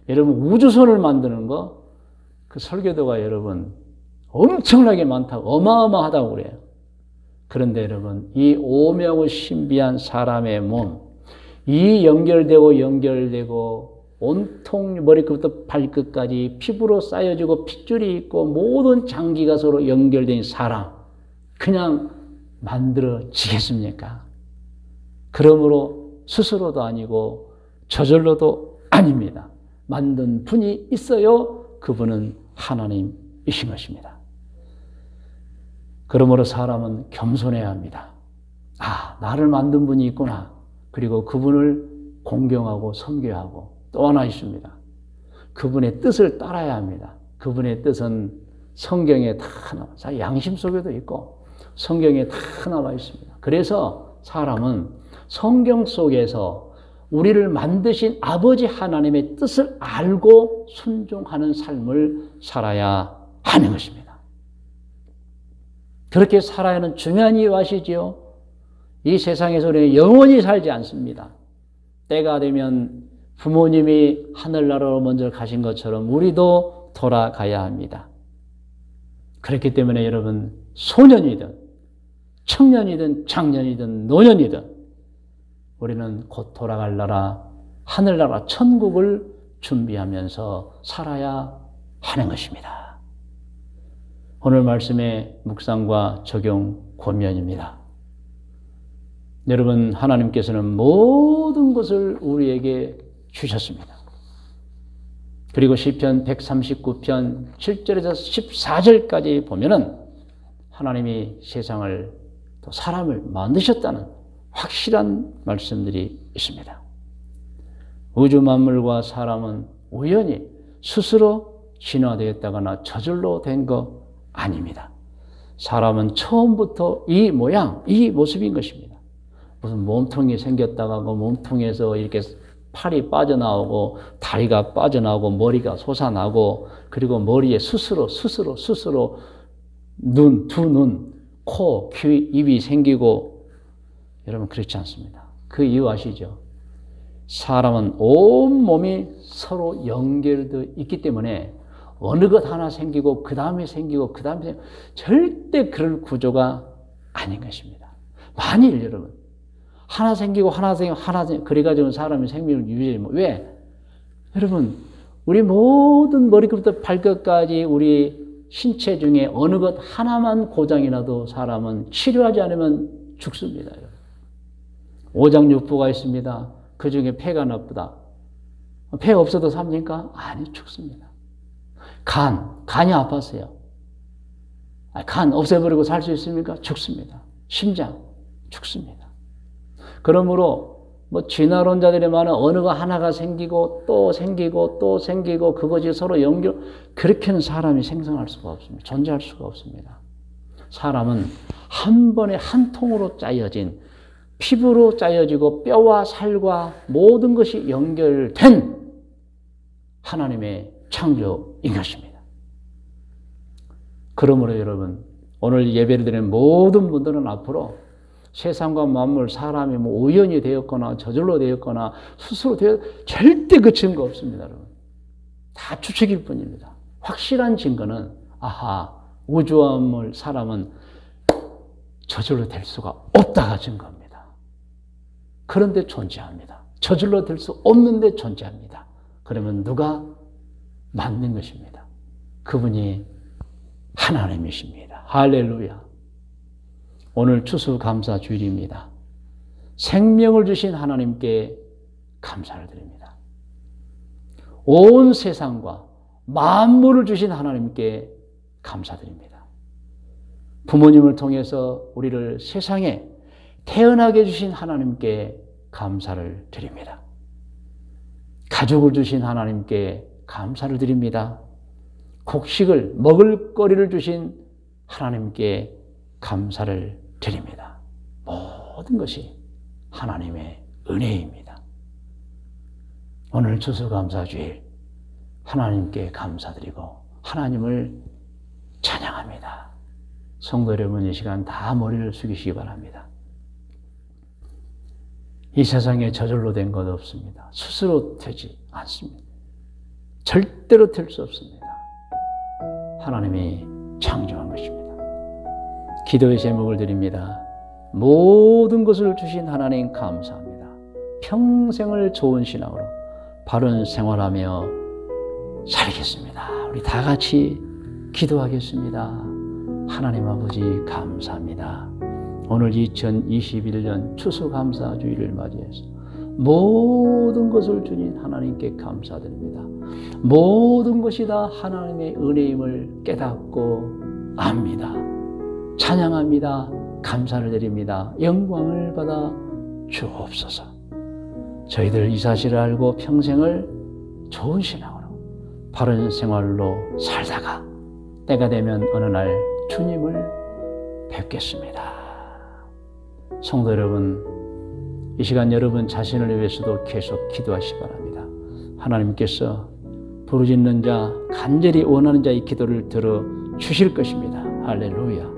여러분 우주선을 만드는 거 그 설계도가 여러분 엄청나게 많다고 어마어마하다고 그래요. 그런데 여러분 이 오명의 신비한 사람의 몸, 이 연결되고 온통 머리끝부터 발끝까지 피부로 쌓여지고 핏줄이 있고 모든 장기가 서로 연결된 사람 그냥 만들어지겠습니까? 그러므로 스스로도 아니고 저절로도 아닙니다. 만든 분이 있어요. 그분은 하나님이신 것입니다. 그러므로 사람은 겸손해야 합니다. 아, 나를 만든 분이 있구나. 그리고 그분을 공경하고 섬겨하고 또 하나 있습니다. 그분의 뜻을 따라야 합니다. 그분의 뜻은 성경에 다 나와, 양심 속에도 있고 성경에 다 나와 있습니다. 그래서 사람은 성경 속에서 우리를 만드신 아버지 하나님의 뜻을 알고 순종하는 삶을 살아야 하는 것입니다. 그렇게 살아야 하는 중요한 이유 아시지요? 이 세상에서 우리는 영원히 살지 않습니다. 때가 되면 부모님이 하늘나라로 먼저 가신 것처럼 우리도 돌아가야 합니다. 그렇기 때문에 여러분 소년이든 청년이든 장년이든 노년이든 우리는 곧 돌아갈 나라 하늘나라 천국을 준비하면서 살아야 하는 것입니다. 오늘 말씀의 묵상과 적용 권면입니다. 여러분 하나님께서는 모든 것을 우리에게 주셨습니다. 그리고 시편 139편 7절에서 14절까지 보면은 하나님이 세상을 또 사람을 만드셨다는 확실한 말씀들이 있습니다. 우주 만물과 사람은 우연히 스스로 진화되었다거나 저절로 된 거 아닙니다. 사람은 처음부터 이 모양, 이 모습인 것입니다. 무슨 몸통이 생겼다가 그 몸통에서 이렇게 팔이 빠져나오고 다리가 빠져나오고 머리가 솟아나고 그리고 머리에 스스로 눈, 두 눈, 코, 귀, 입이 생기고 여러분 그렇지 않습니다. 그 이유 아시죠? 사람은 온 몸이 서로 연결되어 있기 때문에 어느 것 하나 생기고 그 다음에 생기고 그 다음에 생기고 절대 그럴 구조가 아닌 것입니다. 만일 여러분 하나 생기고 하나 생기고 그래가지고 사람이 생명을 유지해. 왜? 여러분 우리 모든 머리끝부터 발끝까지 우리 신체 중에 어느 것 하나만 고장이 나도 사람은 치료하지 않으면 죽습니다. 여러분. 오장육부가 있습니다. 그 중에 폐가 나쁘다. 폐 없어도 삽니까? 아니, 죽습니다. 간이 아팠어요. 간 없애버리고 살 수 있습니까? 죽습니다. 심장, 죽습니다. 그러므로 진화론자들이 말하는 어느 거 하나가 생기고 또 생기고 또 생기고 그것이 서로 연결, 그렇게는 사람이 생성할 수가 없습니다. 존재할 수가 없습니다. 사람은 한 번에 한 통으로 짜여진 피부로 짜여지고 뼈와 살과 모든 것이 연결된 하나님의 창조인 것입니다. 그러므로 여러분 오늘 예배를 드리는 모든 분들은 앞으로 세상과 만물, 사람이 우연히 되었거나 저절로 되었거나 스스로 절대 그 증거 없습니다. 여러분. 다 추측일 뿐입니다. 확실한 증거는 우주와 만물, 사람은 저절로 될 수가 없다가 증거입니다. 그런데 존재합니다. 저절로 될 수 없는데 존재합니다. 그러면 누가 만든 것입니다. 그분이 하나님이십니다. 할렐루야. 오늘 추수감사주일입니다. 생명을 주신 하나님께 감사를 드립니다. 온 세상과 만물을 주신 하나님께 감사드립니다. 부모님을 통해서 우리를 세상에 태어나게 해주신 하나님께 감사를 드립니다. 가족을 주신 하나님께 감사를 드립니다. 곡식을, 먹을 거리를 주신 하나님께 감사를 드립니다. 모든 것이 하나님의 은혜입니다. 오늘 추수감사주일 하나님께 감사드리고 하나님을 찬양합니다. 성도 여러분, 이 시간 다 머리를 숙이시기 바랍니다. 이 세상에 저절로 된 것 없습니다. 스스로 되지 않습니다. 절대로 될 수 없습니다. 하나님이 창조한 것입니다. 기도의 제목을 드립니다. 모든 것을 주신 하나님 감사합니다. 평생을 좋은 신앙으로 바른 생활하며 살겠습니다. 우리 다 같이 기도하겠습니다. 하나님 아버지 감사합니다. 오늘 2021년 추수감사주일을 맞이해서 모든 것을 주신 하나님께 감사드립니다. 모든 것이 다 하나님의 은혜임을 깨닫고 압니다. 찬양합니다. 감사를 드립니다. 영광을 받아 주옵소서. 저희들 이 사실을 알고 평생을 좋은 신앙으로 바른 생활로 살다가 때가 되면 어느 날 주님을 뵙겠습니다. 성도 여러분, 이 시간 여러분 자신을 위해서도 계속 기도하시기 바랍니다. 하나님께서 부르짖는 자, 간절히 원하는 자의 기도를 들어 주실 것입니다. 할렐루야.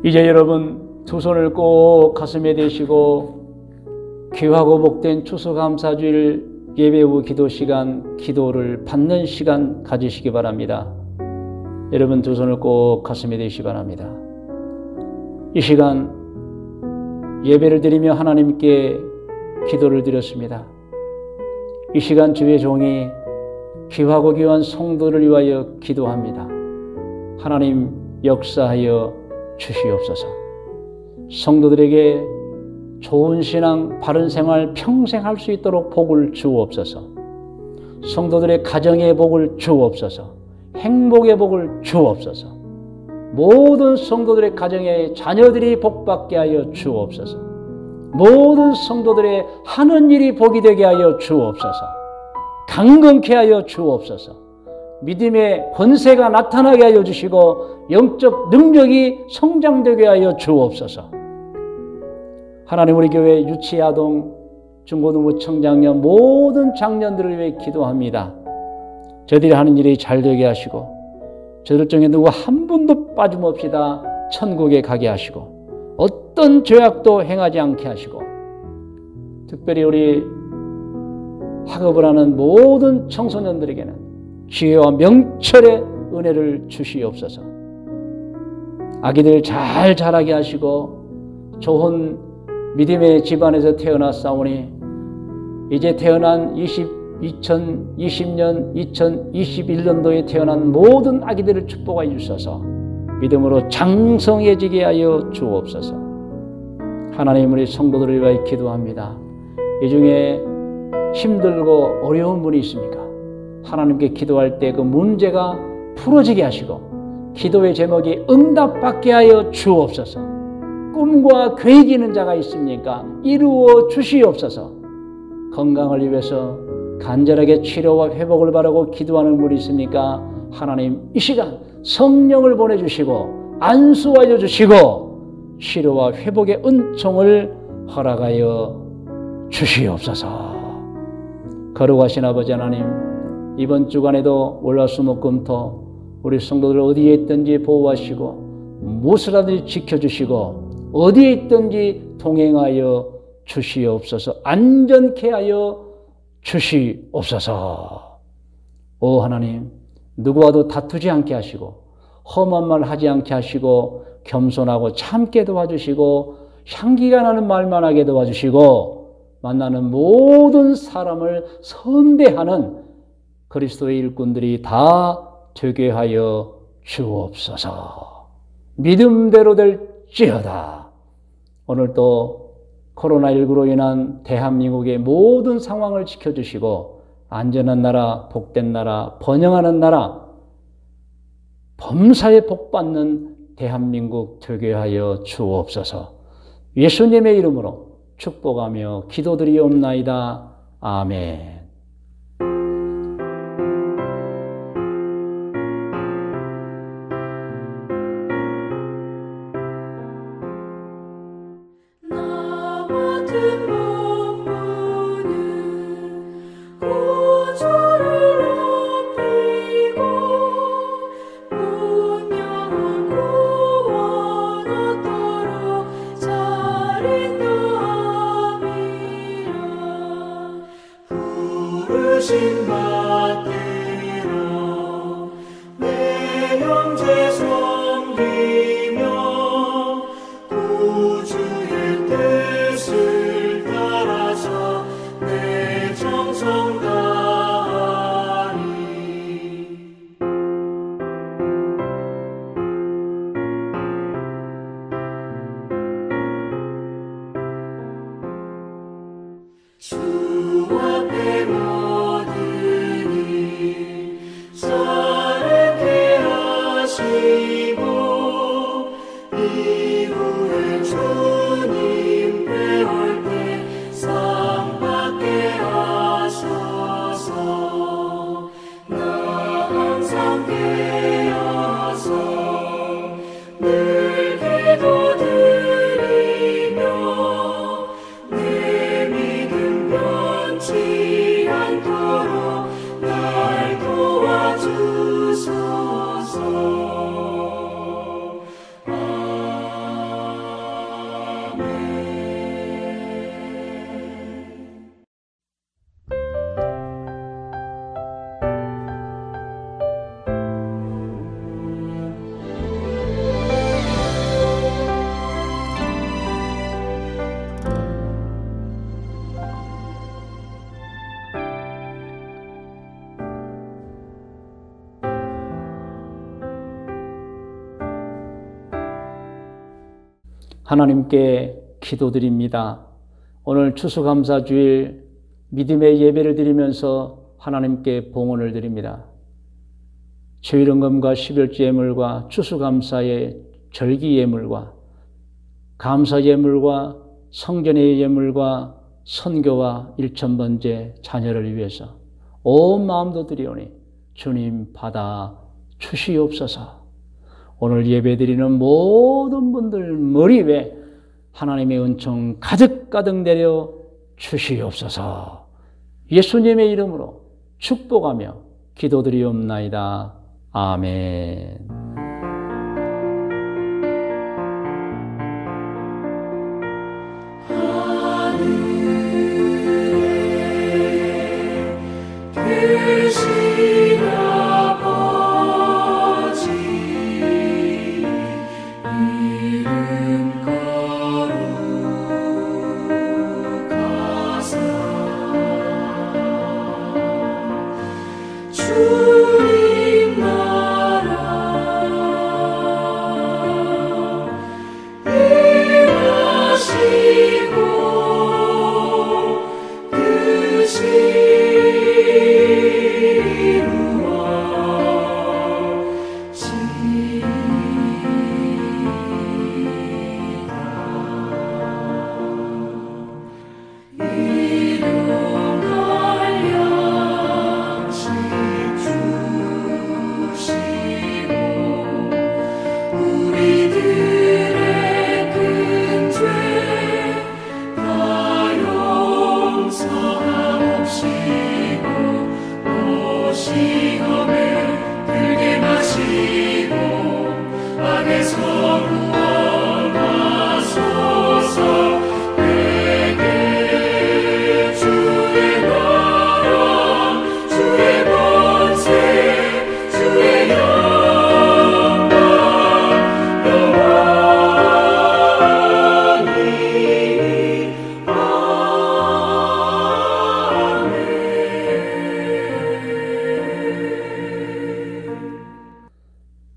이제 여러분 두 손을 꼭 가슴에 대시고 귀하고 복된 추수감사주일 예배 후 기도 시간, 기도를 받는 시간 가지시기 바랍니다. 여러분 두 손을 꼭 가슴에 대시기 바랍니다. 이 시간 예배를 드리며 하나님께 기도를 드렸습니다. 이 시간 주의 종이 귀하고 귀한 성도를 위하여 기도합니다. 하나님 역사하여 주시옵소서. 성도들에게 좋은 신앙, 바른 생활 평생 할 수 있도록 복을 주옵소서. 성도들의 가정의 복을 주옵소서. 행복의 복을 주옵소서. 모든 성도들의 가정의 자녀들이 복받게 하여 주옵소서. 모든 성도들의 하는 일이 복이 되게 하여 주옵소서. 강건케 하여 주옵소서. 믿음의 권세가 나타나게 하여 주시고 영적 능력이 성장되게 하여 주옵소서. 하나님, 우리 교회 유치, 아동, 중고등부, 청장년 모든 장년들을 위해 기도합니다. 저들이 하는 일이 잘 되게 하시고 저들 중에 누구 한 분도 빠짐없이 다 천국에 가게 하시고 어떤 죄악도 행하지 않게 하시고 특별히 우리 학업을 하는 모든 청소년들에게는 지혜와 명철의 은혜를 주시옵소서. 아기들 잘 자라게 하시고 좋은 믿음의 집안에서 태어났사오니 이제 태어난 2020년, 2021년도에 태어난 모든 아기들을 축복하여 주셔서 믿음으로 장성해지게 하여 주옵소서. 하나님, 우리 성도들을 위하여 기도합니다. 이 중에 힘들고 어려운 분이 있습니까? 하나님께 기도할 때 그 문제가 풀어지게 하시고 기도의 제목이 응답받게 하여 주옵소서. 꿈과 계획이 있는 자가 있습니까? 이루어 주시옵소서. 건강을 위해서 간절하게 치료와 회복을 바라고 기도하는 분이 있습니까? 하나님, 이 시간 성령을 보내주시고 안수하여 주시고 치료와 회복의 은총을 허락하여 주시옵소서. 거룩하신 아버지 하나님, 이번 주간에도 월화수목금토 우리 성도들 어디에 있든지 보호하시고 무엇을 하든지 지켜주시고 어디에 있든지 동행하여 주시옵소서. 안전케 하여 주시옵소서. 오 하나님, 누구와도 다투지 않게 하시고 험한 말 하지 않게 하시고 겸손하고 참게 도와주시고 향기가 나는 말만 하게 도와주시고 만나는 모든 사람을 선대하는 그리스도의 일꾼들이 다 되게 하여 주옵소서. 믿음대로 될지어다. 오늘 또 코로나19로 인한 대한민국의 모든 상황을 지켜주시고 안전한 나라, 복된 나라, 번영하는 나라, 범사에 복받는 대한민국 되게 하여 주옵소서. 예수님의 이름으로 축복하며 기도드리옵나이다. 아멘. 나 같은 몸부는 구주를 높이고 분명한 구원 얻도록 자린다함이라. 부르심 받들어 내 형제 섬기며 구주의 뜻을 따라서 내 정성 다하리. 주 앞에 모든 일 사르게 하시고 이후에 주님 배울 때 상 받게 하소서. 나 항상 깨어서 늘 기도드리며 내 믿음 변치 않도록 날 도와주소서. 하나님께 기도드립니다. 오늘 추수감사주일 믿음의 예배를 드리면서 하나님께 봉헌을 드립니다. 죄일헌금과 십일조 예물과 추수감사의 절기 예물과 감사 예물과 성전의 예물과 선교와 일천번제 자녀를 위해서 온 마음도 드리오니 주님 받아 주시옵소서. 오늘 예배드리는 모든 분들 머리 위에 하나님의 은총 가득가득 내려 주시옵소서. 예수님의 이름으로 축복하며 기도드리옵나이다. 아멘. 계신 아버지 이름 거룩하사 주님 나라 일하시고 뜻이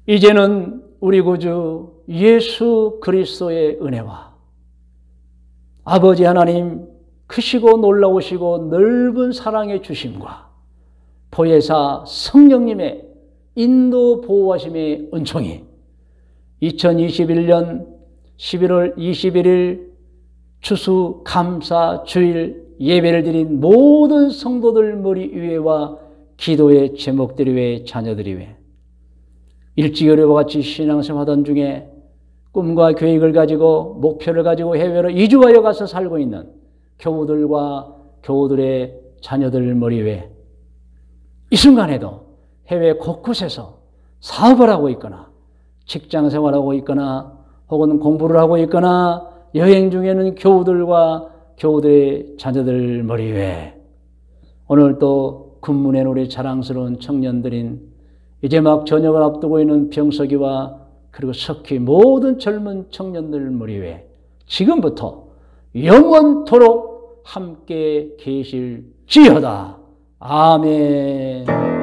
이제는 우리 구주 예수 그리스도의 은혜와 아버지 하나님 크시고 놀라우시고 넓은 사랑의 주심과 보혜사 성령님의 인도 보호하심의 은총이 2021년 11월 21일 추수 감사 주일 예배를 드린 모든 성도들 머리 위에와 기도의 제목들이 위에 자녀들이 위에 일찍 어려와 같이 신앙생활하던 중에 꿈과 계획을 가지고 목표를 가지고 해외로 이주하여 가서 살고 있는 교우들과 교우들의 자녀들 머리 위에 이 순간에도 해외 곳곳에서 사업을 하고 있거나 직장 생활하고 있거나 혹은 공부를 하고 있거나 여행 중에는 교우들과 교우들의 자녀들 머리 위에 오늘 또 군문에 우리 자랑스러운 청년들인 이제 막 전역을 앞두고 있는 병석이와 그리고 석희 모든 젊은 청년들 머리 위에 지금부터 영원토록 함께 계실지어다. 아멘.